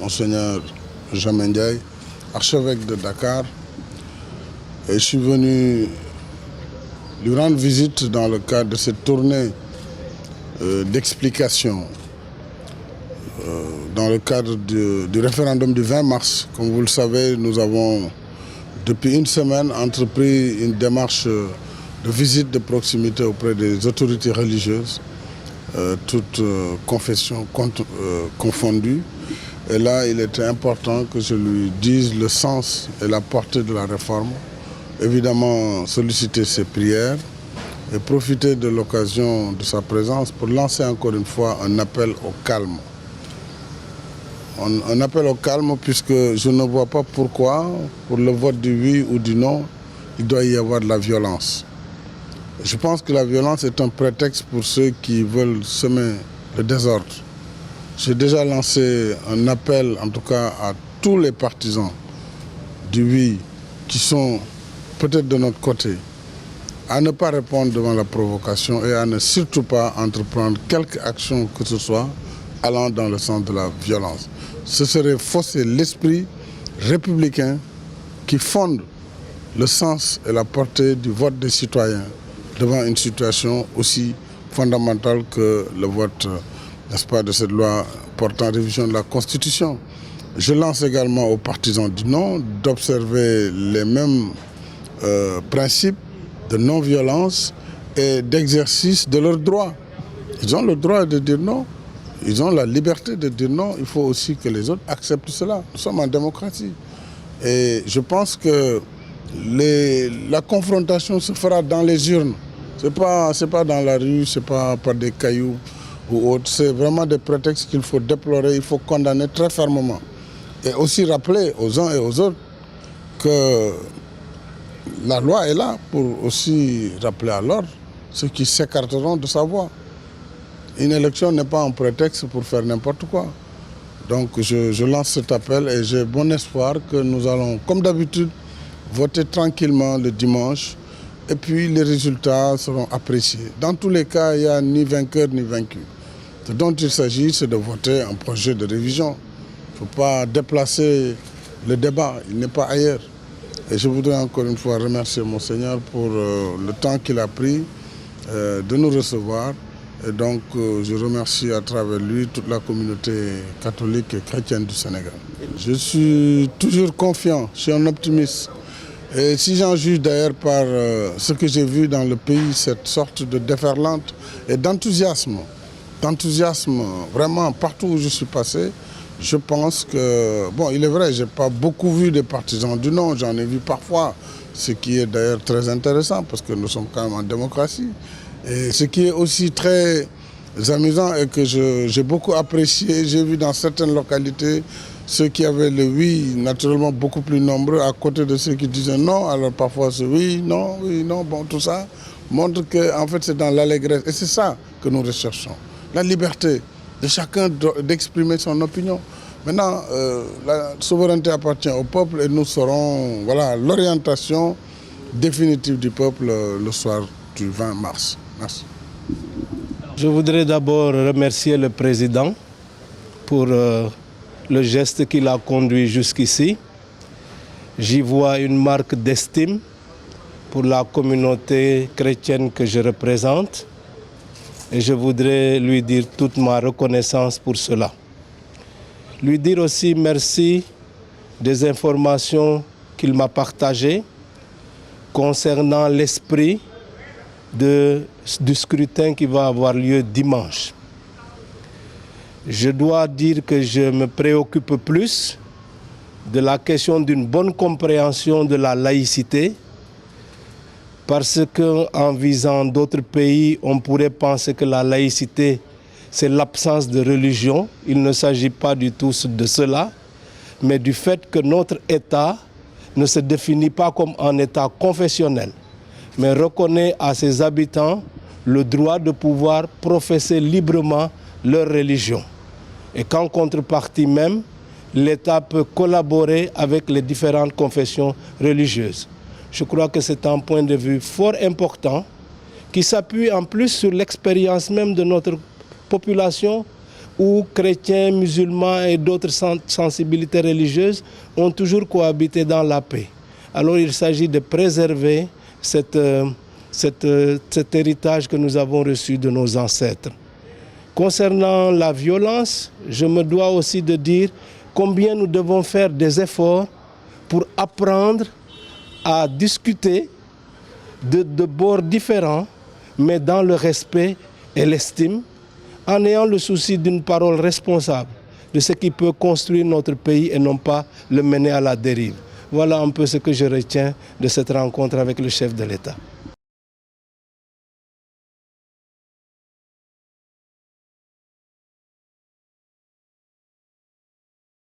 Monseigneur Jamin Ndiaye, archevêque de Dakar. Et je suis venu lui rendre visite dans le cadre de cette tournée d'explication dans le cadre du référendum du 20 mars. Comme vous le savez, nous avons depuis une semaine entrepris une démarche de visite de proximité auprès des autorités religieuses, toutes confessions confondues. Et là, il était important que je lui dise le sens et la portée de la réforme. Évidemment, solliciter ses prières et profiter de l'occasion de sa présence pour lancer encore une fois un appel au calme. Un appel au calme puisque je ne vois pas pourquoi, pour le vote du oui ou du non, il doit y avoir de la violence. Je pense que la violence est un prétexte pour ceux qui veulent semer le désordre. J'ai déjà lancé un appel, en tout cas à tous les partisans du oui qui sont peut-être de notre côté, à ne pas répondre devant la provocation et à ne surtout pas entreprendre quelque action que ce soit allant dans le sens de la violence. Ce serait fausser l'esprit républicain qui fonde le sens et la portée du vote des citoyens devant une situation aussi fondamentale que le vote, n'est-ce pas, de cette loi portant révision de la Constitution. Je lance également aux partisans du non d'observer les mêmes principes de non-violence et d'exercice de leurs droits. Ils ont le droit de dire non, ils ont la liberté de dire non, il faut aussi que les autres acceptent cela. Nous sommes en démocratie. Et je pense que la confrontation se fera dans les urnes. Ce n'est pas dans la rue, ce n'est pas par des cailloux ou autres. C'est vraiment des prétextes qu'il faut déplorer, il faut condamner très fermement. Et aussi rappeler aux uns et aux autres que la loi est là pour aussi rappeler à l'ordre ceux qui s'écarteront de sa voie. Une élection n'est pas un prétexte pour faire n'importe quoi. Donc je lance cet appel et j'ai bon espoir que nous allons, comme d'habitude, voter tranquillement le dimanche et puis les résultats seront appréciés. Dans tous les cas, il n'y a ni vainqueur ni vaincu. Ce dont il s'agit, c'est de voter un projet de révision. Il ne faut pas déplacer le débat, il n'est pas ailleurs. Et je voudrais encore une fois remercier Monseigneur pour le temps qu'il a pris de nous recevoir. Et donc je remercie à travers lui toute la communauté catholique et chrétienne du Sénégal. Je suis toujours confiant, je suis un optimiste. Et si j'en juge d'ailleurs par ce que j'ai vu dans le pays, cette sorte de déferlante et d'enthousiasme vraiment partout où je suis passé, je pense que, bon, il est vrai, je n'ai pas beaucoup vu de partisans du non, j'en ai vu parfois, ce qui est d'ailleurs très intéressant parce que nous sommes quand même en démocratie. Et ce qui est aussi très amusant et que j'ai beaucoup apprécié, j'ai vu dans certaines localités ceux qui avaient le oui, naturellement beaucoup plus nombreux, à côté de ceux qui disaient non, alors parfois c'est oui, non, bon, tout ça montre qu'en fait c'est dans l'allégresse. Et c'est ça que nous recherchons, la liberté de chacun d'exprimer son opinion. Maintenant, la souveraineté appartient au peuple et nous saurons l'orientation définitive du peuple le soir du 20 mars. Merci. Je voudrais d'abord remercier le président pour le geste qui l'a conduit jusqu'ici. J'y vois une marque d'estime pour la communauté chrétienne que je représente et je voudrais lui dire toute ma reconnaissance pour cela. Lui dire aussi merci des informations qu'il m'a partagées concernant l'esprit du scrutin qui va avoir lieu dimanche. Je dois dire que je me préoccupe plus de la question d'une bonne compréhension de la laïcité parce qu'en visant d'autres pays, on pourrait penser que la laïcité, c'est l'absence de religion. Il ne s'agit pas du tout de cela, mais du fait que notre État ne se définit pas comme un État confessionnel, mais reconnaît à ses habitants le droit de pouvoir professer librement leur religion. Et qu'en contrepartie même, l'État peut collaborer avec les différentes confessions religieuses. Je crois que c'est un point de vue fort important qui s'appuie en plus sur l'expérience même de notre population où chrétiens, musulmans et d'autres sensibilités religieuses ont toujours cohabité dans la paix. Alors il s'agit de préserver cet héritage que nous avons reçu de nos ancêtres. Concernant la violence, je me dois aussi de dire combien nous devons faire des efforts pour apprendre à discuter de bords différents, mais dans le respect et l'estime, en ayant le souci d'une parole responsable de ce qui peut construire notre pays et non pas le mener à la dérive. Voilà un peu ce que je retiens de cette rencontre avec le chef de l'État.